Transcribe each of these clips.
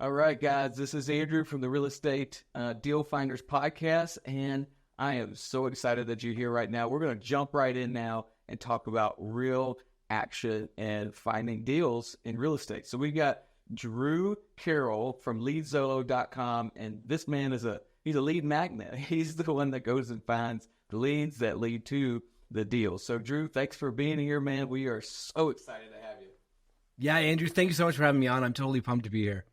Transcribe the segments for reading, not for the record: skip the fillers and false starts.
All right, guys, this is Andrew from the Real Estate Deal Finders podcast, and I am so excited that you're here right now. We're going to jump right in now and talk about real action and finding deals in real estate. So we got Drew Carrell from LeadZolo.com, and this man he's a lead magnet. He's the one that goes and finds the leads that lead to the deal. So Drew, thanks for being here, man. We are so excited to have you. Yeah, Andrew, thank you so much for having me on. I'm totally pumped to be here.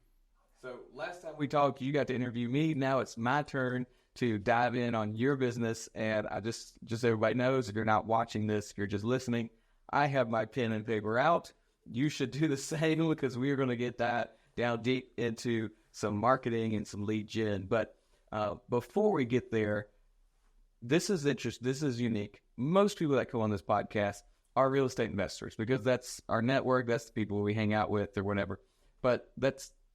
So last time we talked, you got to interview me. Now it's my turn to dive in on your business. And I just so everybody knows, if you're not watching this, if you're just listening, I have my pen and paper out. You should do the same because we are going to get that down deep into some marketing and some lead gen. But before we get there, this is interesting. This is unique. Most people that come on this podcast are real estate investors because that's our network. That's the people we hang out with or whatever. But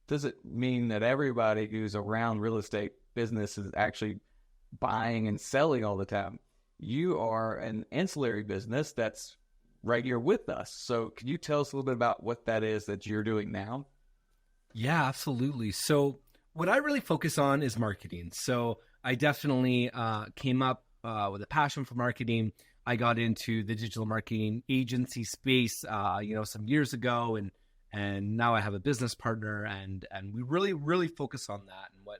doesn't mean that everybody who's around real estate business is actually buying and selling all the time. You are an ancillary business that's right here with us. So can you tell us a little bit about what that is that you're doing now? Yeah, absolutely. So what I really focus on is marketing. So I definitely came up with a passion for marketing. I got into the digital marketing agency space, some years ago, and now I have a business partner, and we really focus on that. And what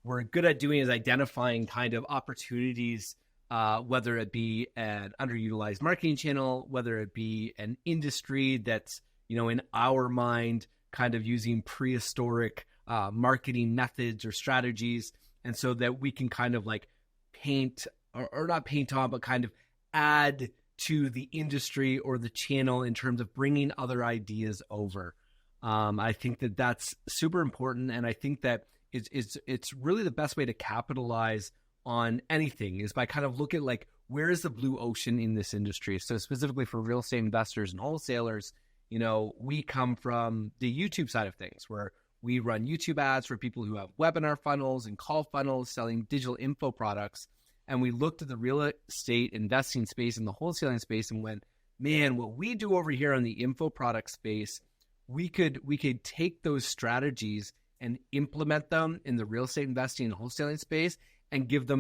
we're good at doing is identifying kind of opportunities, whether it be an underutilized marketing channel, whether it be an industry that's, in our mind, kind of using prehistoric marketing methods or strategies. And so that we can kind of like paint or not paint on, but kind of add to the industry or the channel in terms of bringing other ideas over. I think that that's super important. And I think that it's really the best way to capitalize on anything is by kind of look at like, where is the blue ocean in this industry? So specifically for real estate investors and wholesalers, we come from the YouTube side of things where we run YouTube ads for people who have webinar funnels and call funnels selling digital info products. And we looked at the real estate investing space and the wholesaling space and went, man, what we do over here on the info product space, we could take those strategies and implement them in the real estate investing and wholesaling space and give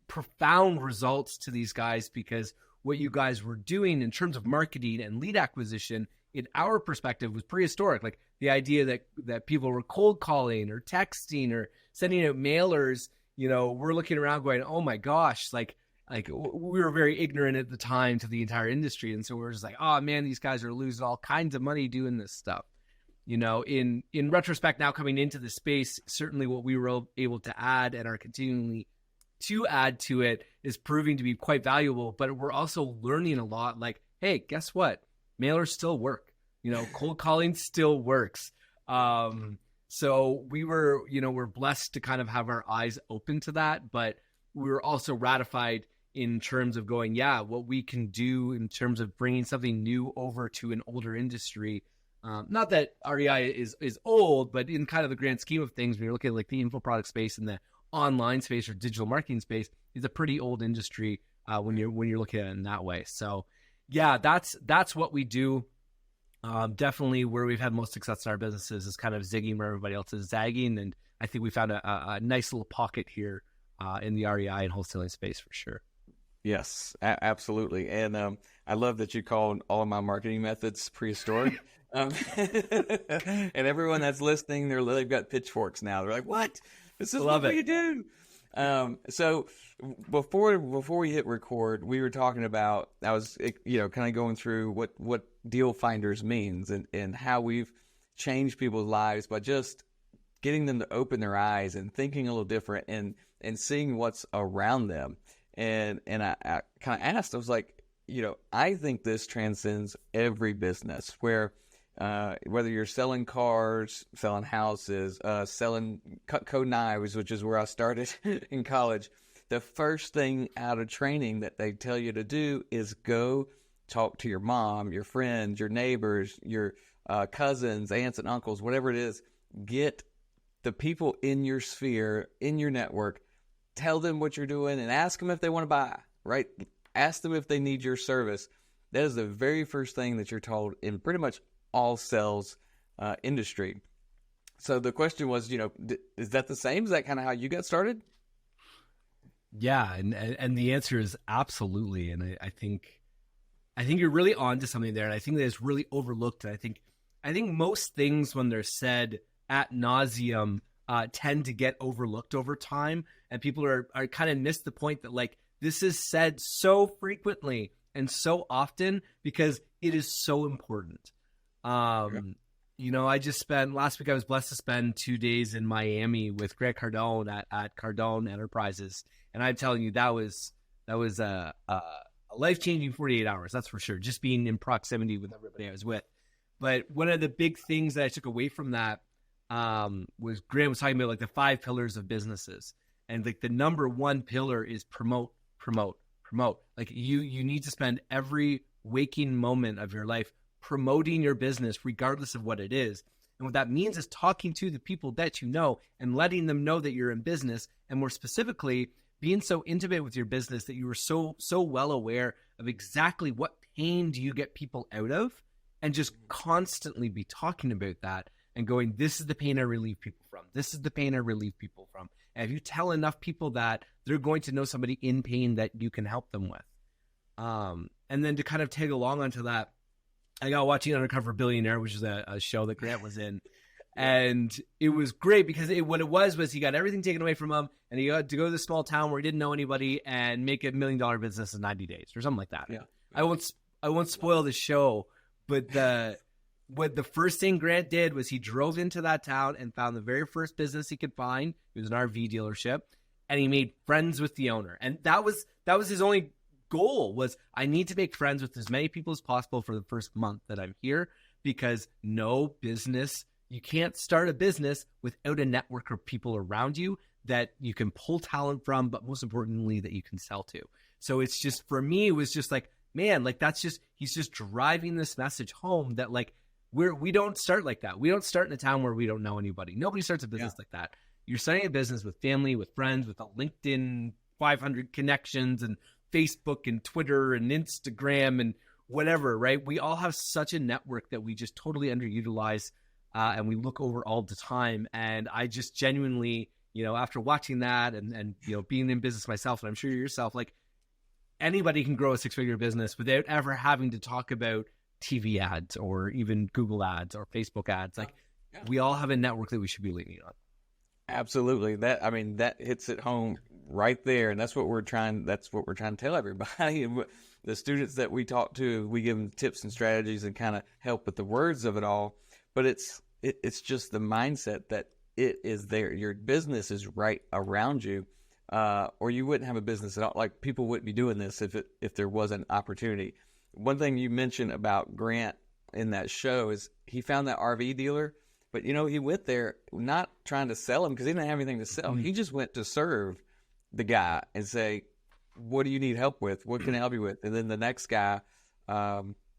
profound results to these guys, because what you guys were doing in terms of marketing and lead acquisition, in our perspective, was prehistoric. Like the idea that people were cold calling or texting or sending out mailers. We're looking around going, oh my gosh, like we were very ignorant at the time to the entire industry. And so we're just like, oh man, these guys are losing all kinds of money doing this stuff. In retrospect, now coming into the space, certainly what we were able to add and are continuing to add to it is proving to be quite valuable. But we're also learning a lot. Like, hey, guess what? Mailers still work. Cold calling still works. So we're blessed to kind of have our eyes open to that, but we were also ratified in terms of going, what we can do in terms of bringing something new over to an older industry. Not that REI is old, but in kind of the grand scheme of things, when you're looking at like the info product space and the online space or digital marketing space, is a pretty old industry when you're looking at it in that way. So yeah, that's what we do. Definitely where we've had most success in our businesses is kind of zigging where everybody else is zagging. And I think we found a nice little pocket here in the REI and wholesaling space for sure. Yes, absolutely. And I love that you called all of my marketing methods prehistoric. And everyone that's listening, they've got pitchforks now. They're like, what? This is what we do. So before we hit record, we were talking about, I was, kind of going through what Deal Finders means and how we've changed people's lives by just getting them to open their eyes and thinking a little different and seeing what's around them. And I kind of asked, I was like, I think this transcends every business where, whether you're selling cars, selling houses, selling Cutco knives, which is where I started in college, the first thing out of training that they tell you to do is go talk to your mom, your friends, your neighbors, your cousins, aunts and uncles, whatever it is. Get the people in your sphere, in your network, tell them what you're doing and ask them if they want to buy, right? Ask them if they need your service. That is the very first thing that you're told in pretty much all sales industry. So the question was, is that the same? Is that kind of how you got started? Yeah, and the answer is absolutely. And I think you're really onto something there, and I think that it's really overlooked. And I think most things when they're said ad nauseum tend to get overlooked over time, and people are kind of miss the point that like this is said so frequently and so often because it is so important. I just spent last week. I was blessed to spend 2 days in Miami with Grant Cardone at Cardone Enterprises, and I'm telling you that was a life-changing 48 hours. That's for sure. Just being in proximity with everybody I was with. But one of the big things that I took away from that was Grant was talking about like the 5 pillars of businesses, and like the number one pillar is promote. Like you need to spend every waking moment of your life promoting your business, regardless of what it is. And what that means is talking to the people that you know and letting them know that you're in business, and more specifically, being so intimate with your business that you are so well aware of exactly what pain do you get people out of, and just constantly be talking about that and going, this is the pain I relieve people from. This is the pain I relieve people from. And if you tell enough people that, they're going to know somebody in pain that you can help them with. And then to kind of tag along onto that, I got watching Undercover Billionaire, which is a show that Grant was in. And it was great because what it was he got everything taken away from him, and he had to go to this small town where he didn't know anybody and make $1 million business in 90 days or something like that. Yeah. I won't spoil the show, but the first thing Grant did was he drove into that town and found the very first business he could find. It was an RV dealership, and he made friends with the owner. And that was his only goal, was I need to make friends with as many people as possible for the first month that I'm here, because you can't start a business without a network of people around you that you can pull talent from, but most importantly, that you can sell to. So it's just, for me, it was just like, man, like he's just driving this message home that like, we don't start like that. We don't start in a town where we don't know anybody. Nobody starts a business like that. You're starting a business with family, with friends, with a LinkedIn 500 connections, and Facebook and Twitter and Instagram and whatever, right? We all have such a network that we just totally underutilize, and we look over all the time. And I just genuinely, after watching that and being in business myself, and I'm sure yourself, like anybody can grow a 6-figure business without ever having to talk about TV ads or even Google ads or Facebook ads. Like we all have a network that we should be leaning on. Absolutely. That hits it home right there. And that's what we're trying to tell everybody. The students that we talk to, we give them tips and strategies and kind of help with the words of it all. But it's just the mindset that it is there. Your business is right around you, or you wouldn't have a business at all. Like people wouldn't be doing this if there was an opportunity. One thing you mentioned about Grant in that show is he found that RV dealer, but he went there not trying to sell him because he didn't have anything to sell. Mm-hmm. He just went to serve the guy and say, what do you need help with? What can I help you with? And then the next guy,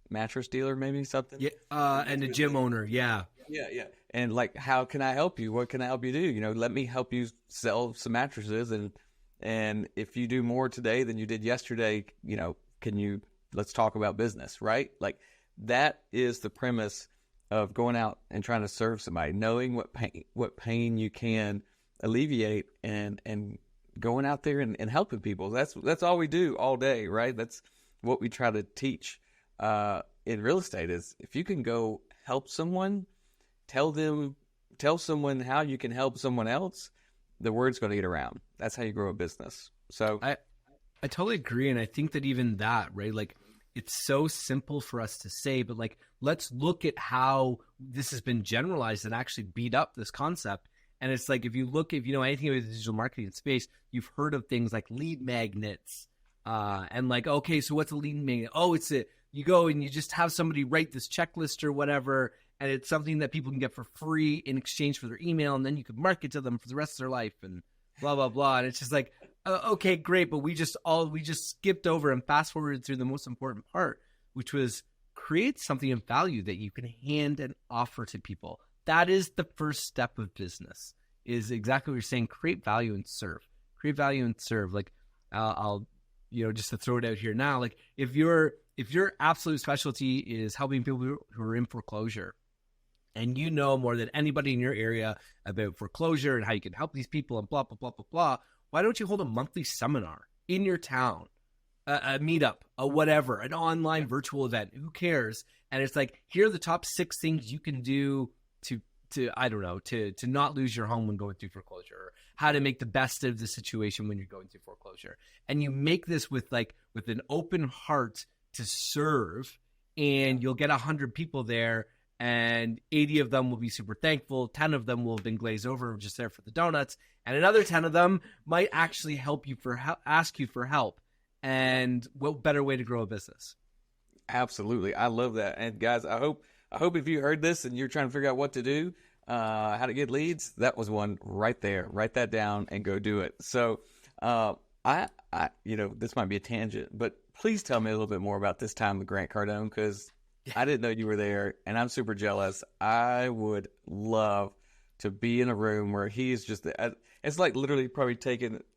mattress dealer, maybe something. Yeah. And a gym owner. Yeah. Yeah. And like, how can I help you? What can I help you do? Let me help you sell some mattresses. And if you do more today than you did yesterday, let's talk about business, right? Like that is the premise of going out and trying to serve somebody, knowing what pain you can alleviate, and going out there and helping people. That's all we do all day, right? That's what we try to teach in real estate is if you can go help someone, tell someone how you can help someone else, the word's going to get around. That's how you grow a business. So I totally agree. And I think that even that, right? Like it's so simple for us to say, but like, let's look at how this has been generalized and actually beat up this concept. And it's like, if you know anything about the digital marketing space, you've heard of things like lead magnets, and like, okay, so what's a lead magnet? Oh, you go and you just have somebody write this checklist or whatever, and it's something that people can get for free in exchange for their email, and then you could market to them for the rest of their life and blah, blah, blah. And it's just like, okay, great. But we just skipped over and fast forwarded through the most important part, which was create something of value that you can hand and offer to people. That is the first step of business, is exactly what you're saying. Create value and serve. Like I'll just to throw it out here now, like if your absolute specialty is helping people who are in foreclosure, and you know more than anybody in your area about foreclosure and how you can help these people and blah, blah, blah, blah, blah. Why don't you hold a monthly seminar in your town, a meetup, a whatever, an online virtual event? Who cares? And it's like, here are the top 6 things you can do to I don't know, to not lose your home when going through foreclosure, or how to make the best of the situation when you're going through foreclosure. And you make this with an open heart to serve, and you'll get 100 people there, and 80 of them will be super thankful. 10 of them will have been glazed over, just there for the donuts. And another 10 of them might actually ask you for help. And what better way to grow a business? Absolutely. I love that. And guys, I hope if you heard this and you're trying to figure out what to do, how to get leads, that was one right there. Write that down and go do it. So, I this might be a tangent, but please tell me a little bit more about this time with Grant Cardone, because I didn't know you were there, and I'm super jealous. I would love to be in a room where he's just, it's like literally probably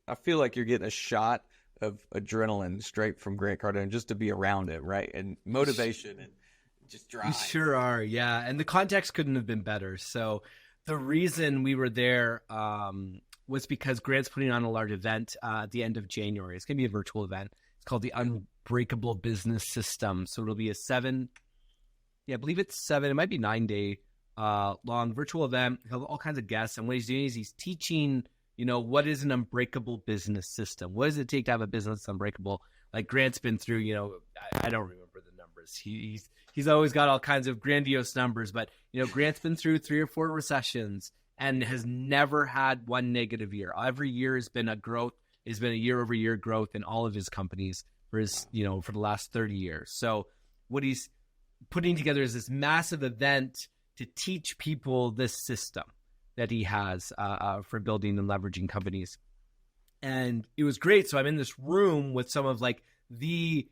I feel like you're getting a shot of adrenaline straight from Grant Cardone just to be around it, right? And motivation and just drive. You sure are, yeah. And the context couldn't have been better. So the reason we were there was because Grant's putting on a large event at the end of January. It's going to be a virtual event. It's called the Unbreakable Business System. So it'll be I believe it's 7, it might be 9-day long virtual event. He'll have all kinds of guests. And what he's doing is he's teaching, what is an unbreakable business system? What does it take to have a business that's unbreakable? Like Grant's been through, I don't remember the numbers. He's always got all kinds of grandiose numbers, but Grant's been through 3 or 4 recessions and has never had one negative year. Every year has been a year-over-year growth in all of his companies for for the last 30 years. So what he's putting together is this massive event to teach people this system that he has for building and leveraging companies. And it was great. So I'm in this room with some of the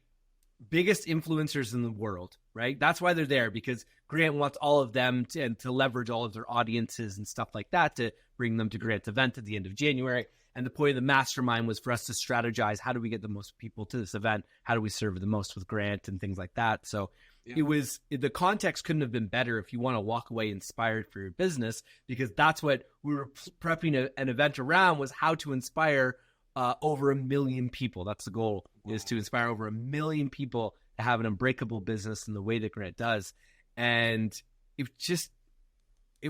biggest influencers in the world, right? That's why they're there, because Grant wants all of them to leverage all of their audiences and stuff like that to bring them to Grant's event at the end of January. And the point of the mastermind was for us to strategize, how do we get the most people to this event? How do we serve the most with Grant and things like that? So the context couldn't have been better if you want to walk away inspired for your business, because that's what we were prepping an event around, was how to inspire over 1 million people. That's the goal, is to inspire over 1 million people to have an unbreakable business in the way that Grant does. And it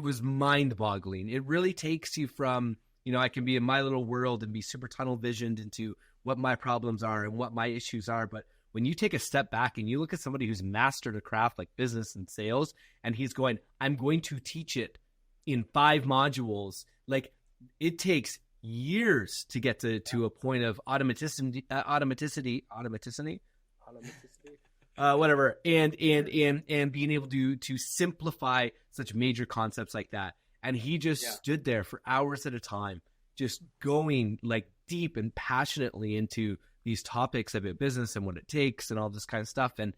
was mind-boggling. It really takes you from, I can be in my little world and be super tunnel visioned into what my problems are and what my issues are. But when you take a step back and you look at somebody who's mastered a craft like business and sales, and he's going, I'm going to teach it in 5 modules, it takes years to get to a point of automaticity, whatever, and being able to simplify such major concepts like that. And he just stood there for hours at a time, just going deep and passionately into these topics about business and what it takes and all this kind of stuff. And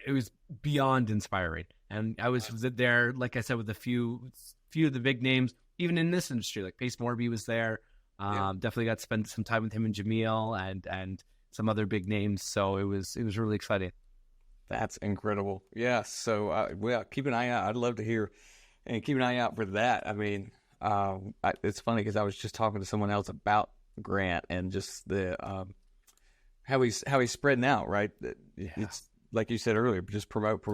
it was beyond inspiring. And I was there, like I said, with a few of the big names, even in this industry, like Pace Morby was there. Definitely got to spend some time with him and Jamil and some other big names. So it was really exciting. That's incredible. Yeah. So keep an eye out. I'd love to hear, and keep an eye out for that. I mean, it's funny because I was just talking to someone else about Grant and just the how he's spreading out, right? It's like you said earlier, just promote.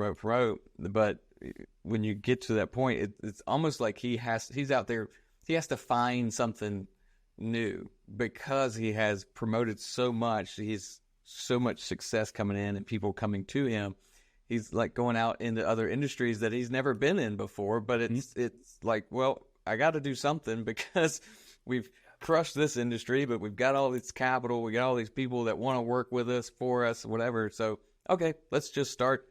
But when you get to that point, it's almost like he's out there. He has to find something new because he has promoted so much. He's so much success coming in and people coming to him. He's going out into other industries that he's never been in before. But it's like, well, I got to do something because we've crushed this industry, but we've got all this capital. We got all these people that want to work with us, for us, whatever. So, okay, let's just start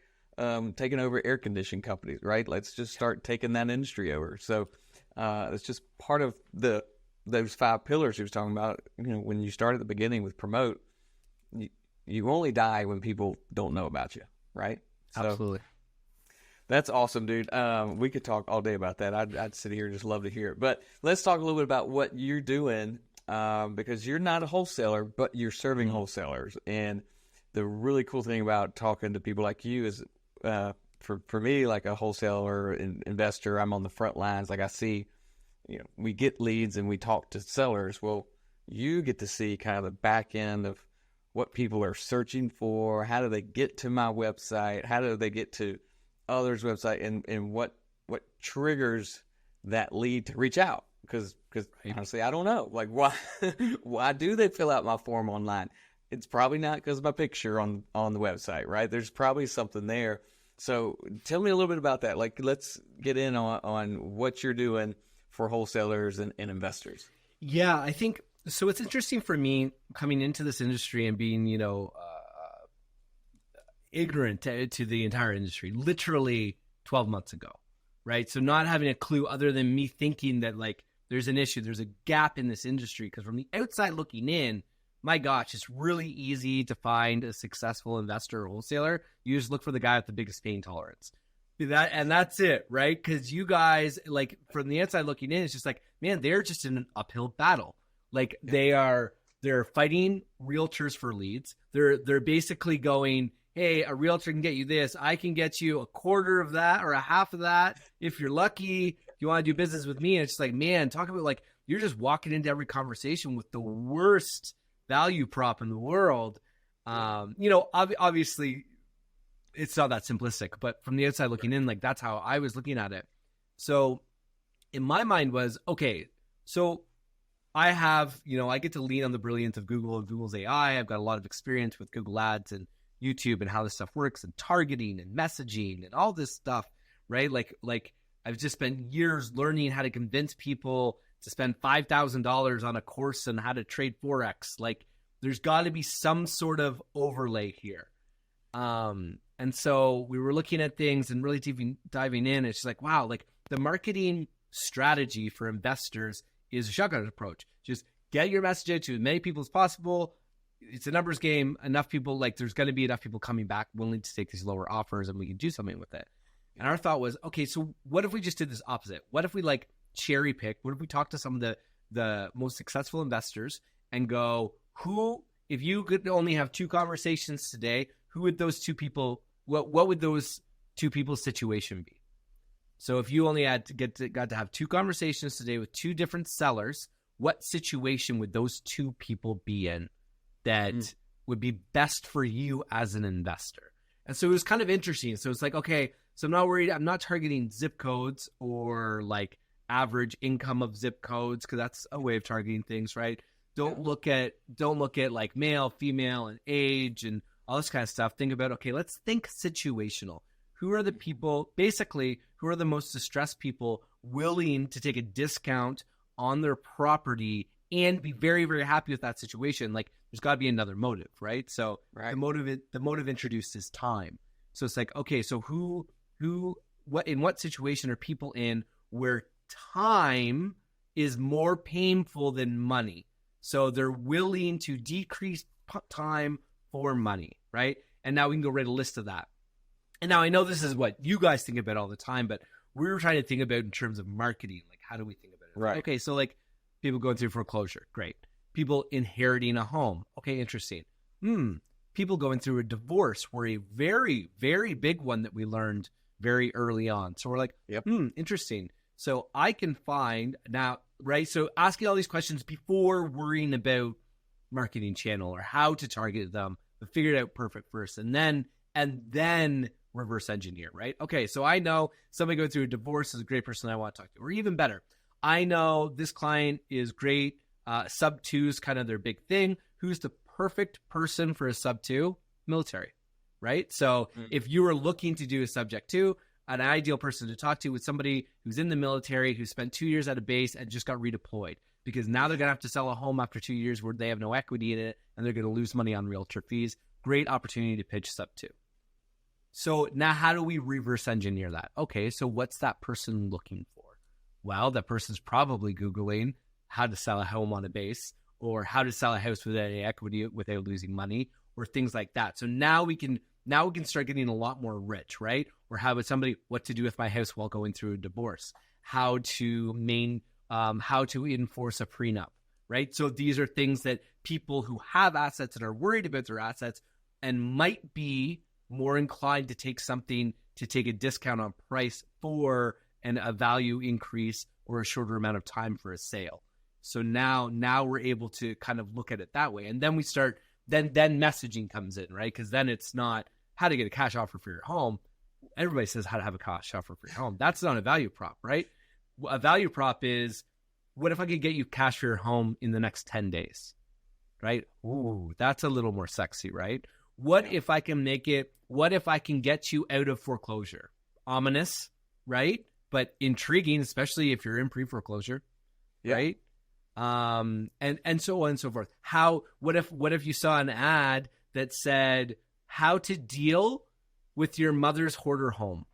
taking over air conditioning companies, right? Let's just start taking that industry over. So it's just part of those 5 pillars he was talking about. When you start at the beginning with promote, you only die when people don't know about you, right? So, absolutely. That's awesome, dude. We could talk all day about that. I'd sit here and just love to hear it. But let's talk a little bit about what you're doing, because you're not a wholesaler, but you're serving wholesalers. And the really cool thing about talking to people like you is for me, like a wholesaler investor, I'm on the front lines. Like I see, we get leads and we talk to sellers. Well, you get to see kind of the back end of what people are searching for. How do they get to my website? How do they get to others' website? And what triggers that lead to reach out? Because honestly, I don't know. Like, why do they fill out my form online? It's probably not because of my picture on the website, right? There's probably something there. So tell me a little bit about that. Like, let's get in on what you're doing for wholesalers and investors. Yeah, I think so. It's interesting for me coming into this industry and being, ignorant to the entire industry, literally 12 months ago, right? So not having a clue other than me thinking that like there's an issue, there's a gap in this industry. Because from the outside looking in, my gosh, it's really easy to find a successful investor or wholesaler. You just look for the guy with the biggest pain tolerance. That's it, right? Because you guys, like from the outside looking in, it's just like, man, they're just in an uphill battle. Like they're fighting realtors for leads. They're basically going, hey, a realtor can get you this. I can get you a quarter of that or a half of that if you're lucky. If you want to do business with me, and it's just like, man, talk about like you're just walking into every conversation with the worst value prop in the world. Obviously it's not that simplistic, but from the outside looking in, like that's how I was looking at it. So in my mind was, okay, so I have, I get to lean on the brilliance of Google and Google's AI. I've got a lot of experience with Google Ads and YouTube and how this stuff works and targeting and messaging and all this stuff, right? Like I've just spent years learning how to convince people to spend $5,000 on a course on how to trade Forex. Like there's got to be some sort of overlay here. And so we were looking at things and really diving in. It's just like, wow, like the marketing strategy for investors is a shotgun approach. Just get your message out to as many people as possible. It's a numbers game. Enough people, like there's going to be enough people coming back willing to take these lower offers and we can do something with it. And our thought was, okay, so what if we just did this opposite? What if we like cherry pick? What if we talk to some of the most successful investors and go, if you could only have two conversations today, who would those two people, what would those two people's situation be? So if you only got to have two conversations today with two different sellers, what situation would those two people be in that would be best for you as an investor? And so it was kind of interesting. So it's like, okay, so I'm not worried. I'm not targeting zip codes or like average income of zip codes, because that's a way of targeting things, right? Don't look at like male, female, and age and all this kind of stuff. Think about, okay, let's think situational. Who are the people, basically, who are the most distressed people willing to take a discount on their property and be very, very happy with that situation? Like, there's got to be another motive, right? So the motive introduced is time. So it's like, okay, so in what situation are people in where time is more painful than money? So they're willing to decrease time for money, right? And now we can go write a list of that. And now I know this is what you guys think about all the time, but we were trying to think about in terms of marketing. Like, how do we think about it? Right. Okay, so like people going through foreclosure, great. People inheriting a home, okay, interesting. People going through a divorce were a very, very big one that we learned very early on. So we're like, interesting. So I can find now, right? So asking all these questions before worrying about marketing channel or how to target them, but figure it out perfect first, and then reverse engineer, right? Okay, so I know somebody going through a divorce is a great person I want to talk to, or even better, I know this client is great. Sub 2 is kind of their big thing. Who's the perfect person for a sub 2? Military, right? So if you were looking to do a subject 2, an ideal person to talk to with somebody who's in the military, who spent 2 years at a base and just got redeployed, because now they're going to have to sell a home after 2 years where they have no equity in it and they're going to lose money on realtor fees. Great opportunity to pitch sub 2. So now how do we reverse engineer that? Okay, so what's that person looking for? Well, that person's probably Googling how to sell a home on a base, or how to sell a house without any equity without losing money, or things like that. So now we can start getting a lot more rich, right? Or how about somebody, what to do with my house while going through a divorce, how to enforce a prenup, right? So these are things that people who have assets and are worried about their assets and might be more inclined to take something to take a discount on price for a value increase or a shorter amount of time for a sale. So now we're able to kind of look at it that way. And then we start, then messaging comes in, right? Because then it's not how to get a cash offer for your home. Everybody says how to have a cash offer for your home. That's not a value prop, right? A value prop is, what if I could get you cash for your home in the next 10 days, right? Ooh, that's a little more sexy, right? What if I can get you out of foreclosure? Ominous, right? But intriguing, especially if you're in pre-foreclosure, right? And so on and so forth. What if you saw an ad that said how to deal with your mother's hoarder home,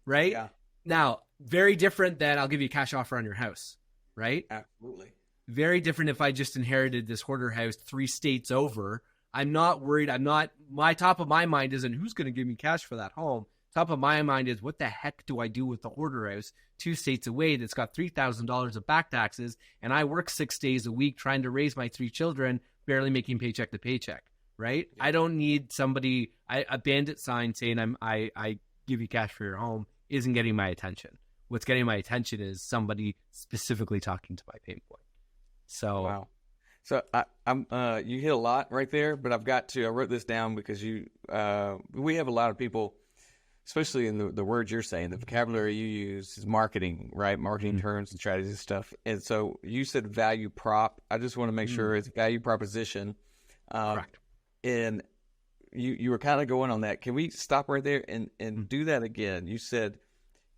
right? Yeah. Now, very different than I'll give you a cash offer on your house, right? Absolutely. Very different if I just inherited this hoarder house 3 states over. I'm not worried. My top of my mind isn't who's going to give me cash for that home. Top of my mind is, what the heck do I do with the hoarder house 2 states away that's got $3,000 of back taxes, and I work 6 days a week trying to raise my 3 children, barely making paycheck to paycheck, right? Yeah. I don't need somebody, a bandit sign saying I give you cash for your home isn't getting my attention. What's getting my attention is somebody specifically talking to my pain point. So, wow. So I'm you hit a lot right there, but I wrote this down because we have a lot of people, especially in the words you're saying, the vocabulary you use is marketing, right? Marketing terms and strategies and stuff. And so you said value prop. I just want to make sure it's value proposition. Correct. And you were kind of going on that. Can we stop right there and do that again? You said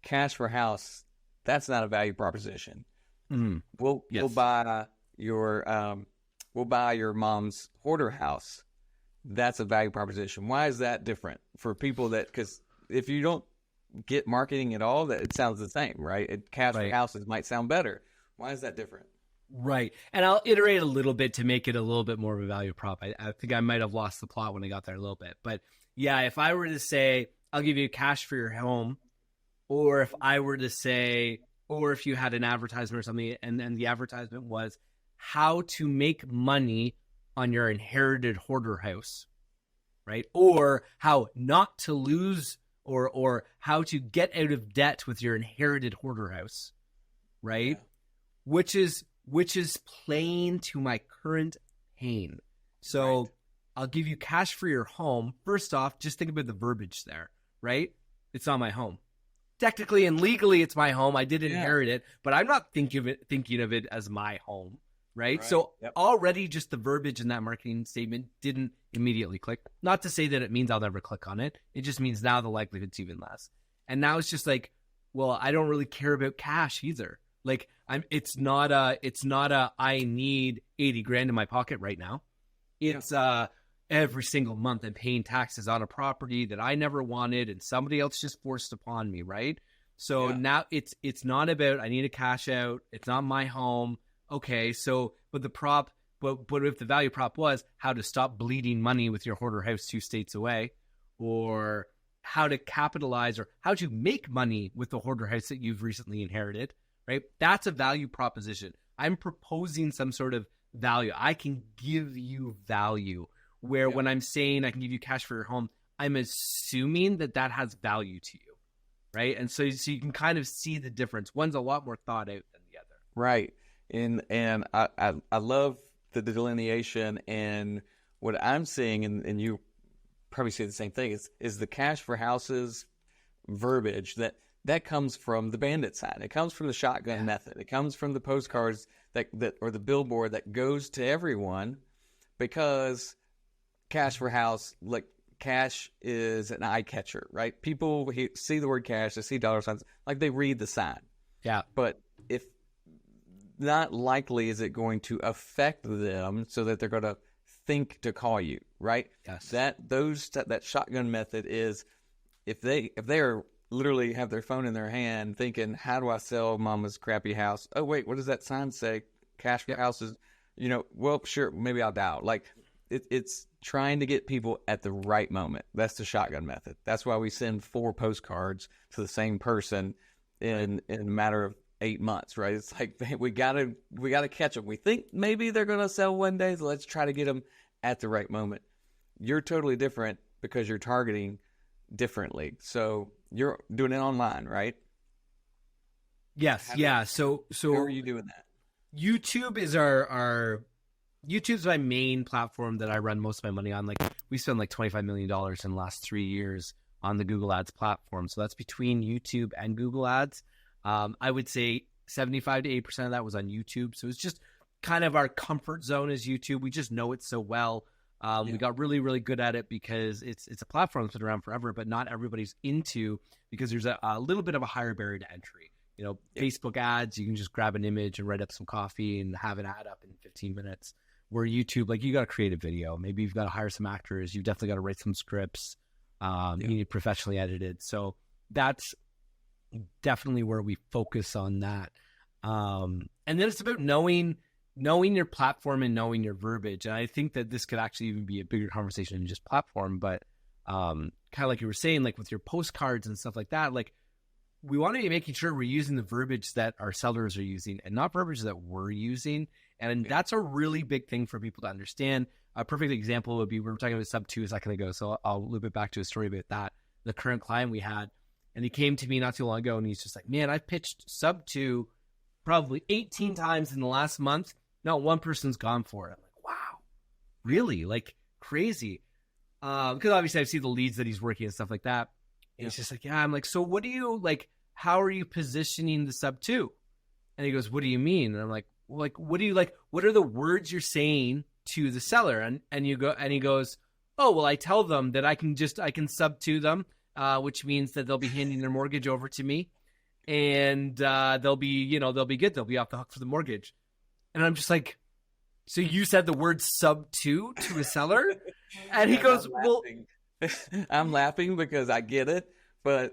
cash for house. That's not a value proposition. We'll buy your mom's hoarder house. That's a value proposition. Why is that different for people because if you don't get marketing at all, that it sounds the same, right? Cash for houses might sound better. Why is that different? Right. And I'll iterate a little bit to make it a little bit more of a value prop. I think I might have lost the plot when I got there a little bit. But yeah, if I were to say, I'll give you cash for your home, or if I were to say, or if you had an advertisement or something, and then the advertisement was how to make money on your inherited hoarder house, right? Or how not to lose or how to get out of debt with your inherited hoarder house, right? Yeah. Which is playing to my current pain. So I'll give you cash for your home. First off, just think about the verbiage there, right? It's not my home. Technically and legally, it's my home. I did inherit it, but I'm not thinking of it as my home, right? So already just the verbiage in that marketing statement didn't immediately click. Not to say that it means I'll never click on it. It just means now the likelihood's even less. And now it's just like, well, I don't really care about cash either. Like it's not a I need 80 grand in my pocket right now. It's every single month I'm paying taxes on a property that I never wanted and somebody else just forced upon me, right? So now it's not about I need a cash out. It's not my home. Okay, so but if the value prop was how to stop bleeding money with your hoarder house 2 states away, or how to capitalize or how to make money with the hoarder house that you've recently inherited, right? That's a value proposition. I'm proposing some sort of value. I can give you value. Where when I'm saying I can give you cash for your home, I'm assuming that has value to you, right? And so you can kind of see the difference. One's a lot more thought out than the other. Right. And I love the delineation, and what I'm seeing, and you probably say the same thing, is the cash for houses verbiage that comes from the bandit side. It comes from the shotgun method. It comes from the postcards that or the billboard that goes to everyone, because cash for house, like cash is an eye catcher, right? People see the word cash, they see dollar signs, like they read the sign. Yeah. But if not likely is it going to affect them so that they're going to think to call you, right? Yes. That shotgun method is if they are literally have their phone in their hand thinking, how do I sell mama's crappy house? Oh, wait, what does that sign say? Cash for houses, well, sure, maybe I'll dial. Like it's trying to get people at the right moment. That's the shotgun method. That's why we send 4 postcards to the same person in a matter of 8 months, right? It's like we gotta catch them. We think maybe they're gonna sell one day, so let's try to get them at the right moment. You're totally different because you're targeting differently. So you're doing it online, right? Yes. Yeah. So How are you doing that? YouTube is our YouTube's my main platform that I run most of my money on. Like we spend like $25 million in the last 3 years on the Google Ads platform. So that's between YouTube and Google Ads. I would say 75 to 80% of that was on YouTube. So it's just kind of our comfort zone is YouTube. We just know it so well. We got really, really good at it because it's a platform that's been around forever, but not everybody's into, because there's a little bit of a higher barrier to entry. Facebook ads, you can just grab an image and write up some coffee and have an ad up in 15 minutes. Where YouTube, like you got to create a video. Maybe you've got to hire some actors. You've definitely got to write some scripts. You need professionally edited. So that's definitely where we focus on that. And then it's about knowing your platform and knowing your verbiage. And I think that this could actually even be a bigger conversation than just platform, but kind of like you were saying, like with your postcards and stuff like that, like we want to be making sure we're using the verbiage that our sellers are using and not verbiage that we're using. And that's a really big thing for people to understand. A perfect example would be, we were talking about sub 2 a second ago, so I'll loop it back to a story about that. The current client we had, and he came to me not too long ago, and he's just like, man, I've pitched sub 2 probably 18 times in the last month. Not one person's gone for it. I'm like, wow, really? Like crazy. Because obviously I see the leads that he's working and stuff like that. And it's just like, yeah, I'm like, so what do you like, how are you positioning the sub 2? And he goes, what do you mean? And I'm like, what do you like? What are the words you're saying to the seller? And he goes, oh, well, I tell them that I can sub to them, which means that they'll be handing their mortgage over to me, and they'll be good. They'll be off the hook for the mortgage. And I'm just like, so you said the word sub to a seller? And he goes, well, I'm laughing because I get it, but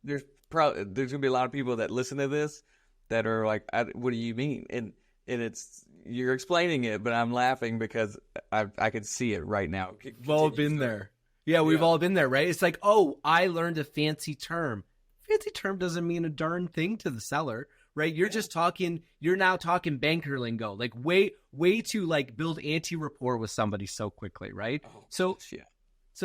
there's gonna be a lot of people that listen to this that are like, what do you mean? And it's, you're explaining it, but I'm laughing because I can see it right now. We've all been there. Yeah, we've all been there, right? It's like, oh, I learned a fancy term. Fancy term doesn't mean a darn thing to the seller, right? You're just talking, you're now talking banker lingo, like way to like build anti-rapport with somebody so quickly, right? So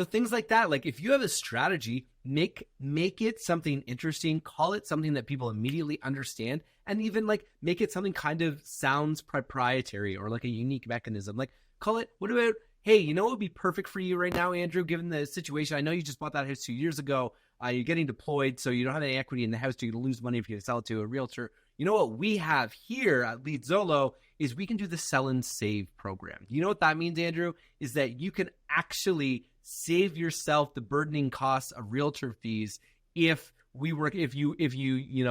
things like that, like if you have a strategy, make it something interesting, call it something that people immediately understand, and even like make it something kind of sounds proprietary or like a unique mechanism. Like call it, what about, hey, you know what would be perfect for you right now, Andrew, given the situation? I know you just bought that house 2 years ago. You're getting deployed, so you don't have any equity in the house. You're going to lose money if you sell it to a realtor. You know what we have here at LeadZolo is we can do the sell and save program. You know what that means, Andrew? Is that you can actually save yourself the burdening costs of realtor fees if you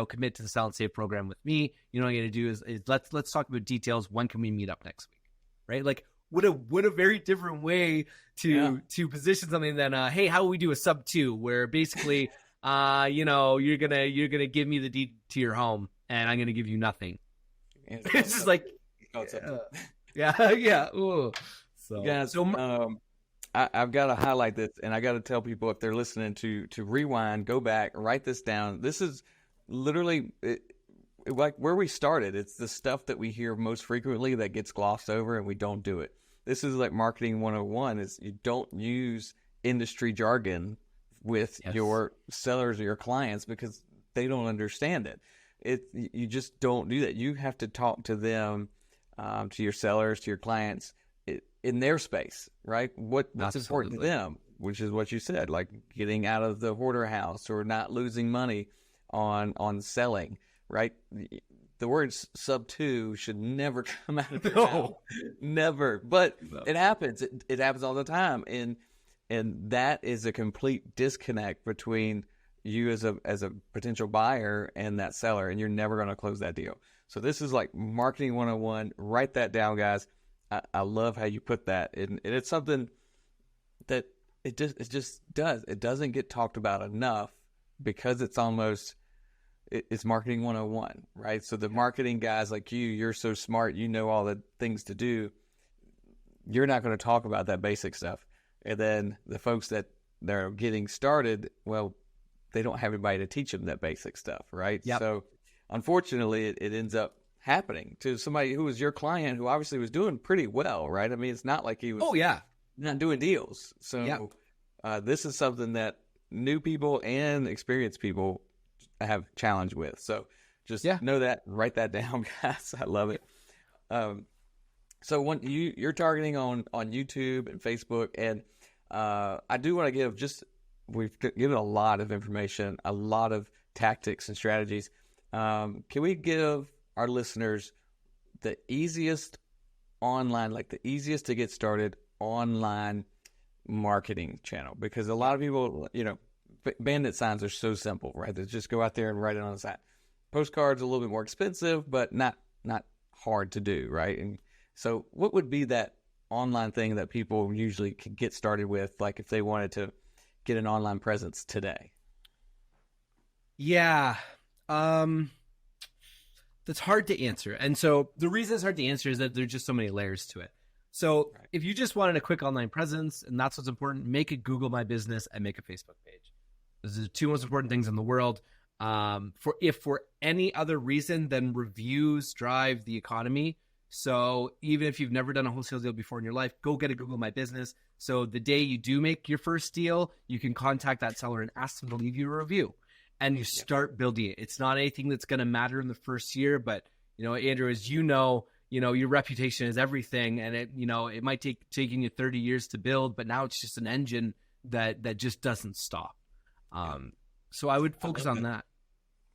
commit to the sell and save program with me. You know what I'm going to do is let's talk about details. When can we meet up next week? Right? Like what a very different way to position something than hey, how will we do a sub 2 where basically you're gonna give me the deed to your home and I'm gonna give you nothing. It's just like yeah. Ooh. So guys, I've got to highlight this, and I got to tell people if they're listening to rewind, go back, write this down. This is literally like where we started. It's the stuff that we hear most frequently that gets glossed over, and we don't do it. This is like marketing 101 is you don't use industry jargon with your sellers or your clients because they don't understand it. You just don't do that. You have to talk to them, to your sellers, to your clients in their space, right? What's important to them, which is what you said, like getting out of the hoarder house or not losing money on selling, right? The word sub 2 should never come out of their mouth. Never. But it happens. It happens all the time. And that is a complete disconnect between you as a potential buyer and that seller, and you're never going to close that deal. So this is like marketing 101. Write that down, guys. I love how you put that. And it's something that it just does. It doesn't get talked about enough because it's marketing 101, right? So the marketing guys like you're so smart, you know all the things to do. You're not going to talk about that basic stuff. And then the folks that they're getting started, well, they don't have anybody to teach them that basic stuff, right? Yep. So unfortunately, it ends up happening to somebody who was your client who obviously was doing pretty well, right? I mean, it's not like he was not doing deals. So this is something that new people and experienced people have challenge with. So just know that, write that down, guys. I love it. So when you're targeting on YouTube and Facebook, and I do want to give we've given a lot of information, a lot of tactics and strategies. Can we give our listeners the easiest online, like the easiest to get started online marketing channel? Because a lot of people, bandit signs are so simple, right? They just go out there and write it on the side. Postcards are a little bit more expensive, but not hard to do, right? And so what would be that online thing that people usually can get started with, like if they wanted to get an online presence today? Yeah. That's hard to answer. And so the reason it's hard to answer is that there's just so many layers to it. So if you just wanted a quick online presence, and that's what's important, make a Google My Business and make a Facebook page. Those are the two most important things in the world. For any other reason, then reviews drive the economy. So even if you've never done a wholesale deal before in your life, go get a Google My Business. So the day you do make your first deal, you can contact that seller and ask them to leave you a review. And you start building it. It's not anything that's going to matter in the first year, but Andrew, as your reputation is everything, and it might taking you 30 years to build, but now it's just an engine that just doesn't stop. So I would focus on that.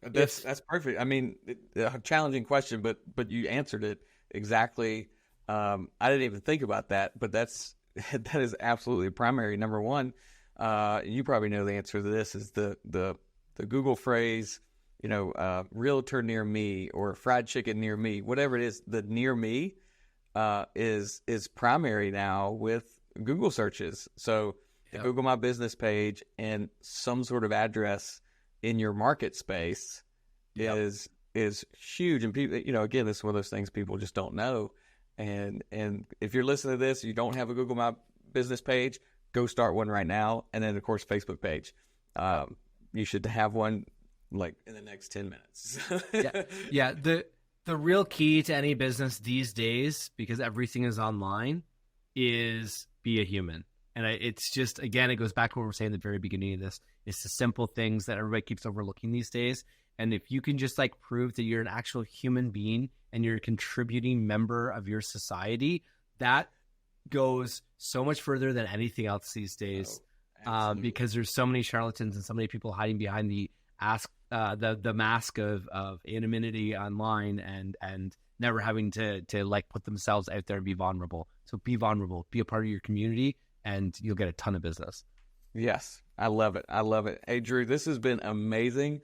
That's perfect. I mean, a challenging question, but you answered it exactly. I didn't even think about that, but that is absolutely primary. Number one, you probably know the answer to this is the Google phrase, realtor near me or fried chicken near me, whatever it is. The near me is primary now with Google searches. So the Google My Business page and some sort of address in your market space is huge. And people, again, this is one of those things people just don't know. And if you're listening to this, you don't have a Google My Business page, go start one right now. And then of course, Facebook page. You should have one like in the next 10 minutes. Yeah. The real key to any business these days, because everything is online, is be a human. And it's just, again, it goes back to what we were saying at the very beginning of this. It's the simple things that everybody keeps overlooking these days. And if you can just prove that you're an actual human being and you're a contributing member of your society, that goes so much further than anything else these days. Because there's so many charlatans and so many people hiding behind the mask of anonymity online and never having to put themselves out there and be vulnerable. So be vulnerable, be a part of your community, and you'll get a ton of business. Yes, I love it. Hey, Drew, this has been amazing.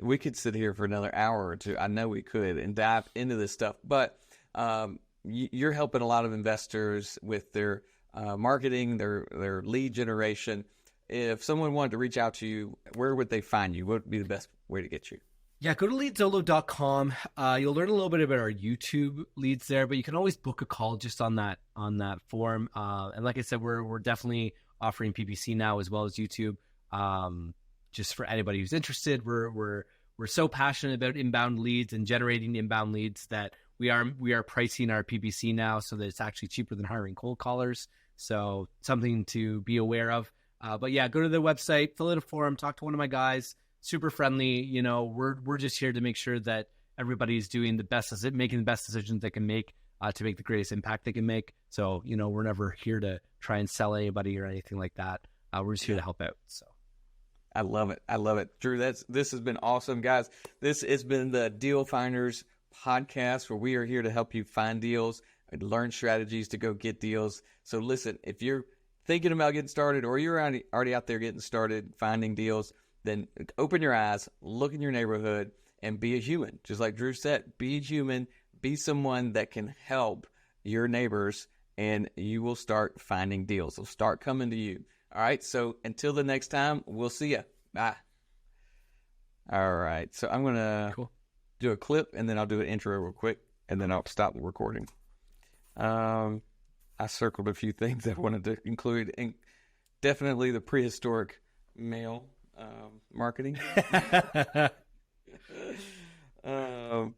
We could sit here for another hour or two. I know we could and dive into this stuff, but you're helping a lot of investors with their marketing, their lead generation. If someone wanted to reach out to you, where would they find you? What would be the best way to get you? Yeah, go to LeadZolo.com. You'll learn a little bit about our YouTube leads there, but you can always book a call just on that form. And like I said, we're definitely offering PPC now as well as YouTube. Just for anybody who's interested, we're so passionate about inbound leads and generating inbound leads that we are pricing our PPC now so that it's actually cheaper than hiring cold callers. So something to be aware of. But yeah, go to the website, fill out a form, talk to one of my guys. Super friendly. We're just here to make sure that everybody's doing the best, making the best decisions they can make to make the greatest impact they can make. So, we're never here to try and sell anybody or anything like that. We're just here to help out. So. I love it. Drew, this has been awesome, guys. This has been the Deal Finders podcast, where we are here to help you find deals and learn strategies to go get deals. So listen, if you're thinking about getting started or you're already out there getting started finding deals, then open your eyes, look in your neighborhood, and be a human. Just like Drew said, be a human, be someone that can help your neighbors, and you will start finding deals. They'll start coming to you. All right, so until the next time, we'll see you. Bye. All right, so I'm going to do a clip, and then I'll do an intro real quick, and then I'll stop the recording. I circled a few things I wanted to include, and definitely the prehistoric male marketing. All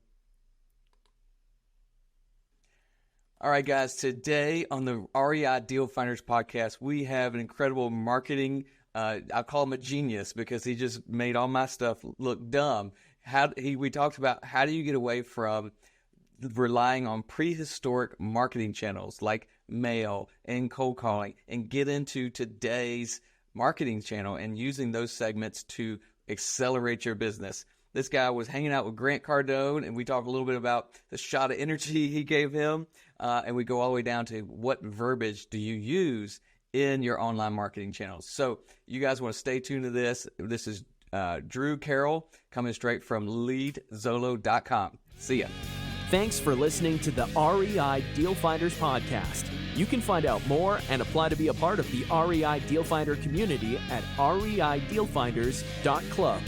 right, guys, today on the REI Deal Finders podcast, we have an incredible marketing I call him a genius because he just made all my stuff look dumb. We talked about how do you get away from relying on prehistoric marketing channels like mail and cold calling and get into today's marketing channel and using those segments to accelerate your business. This guy was hanging out with Grant Cardone, and we talked a little bit about the shot of energy he gave him, and we go all the way down to what verbiage do you use in your online marketing channels. So you guys want to stay tuned to this. This is Drew Carrell coming straight from LeadZolo.com. See ya. Thanks for listening to the REI Deal Finders podcast. You can find out more and apply to be a part of the REI Deal Finder community at reidealfinders.club.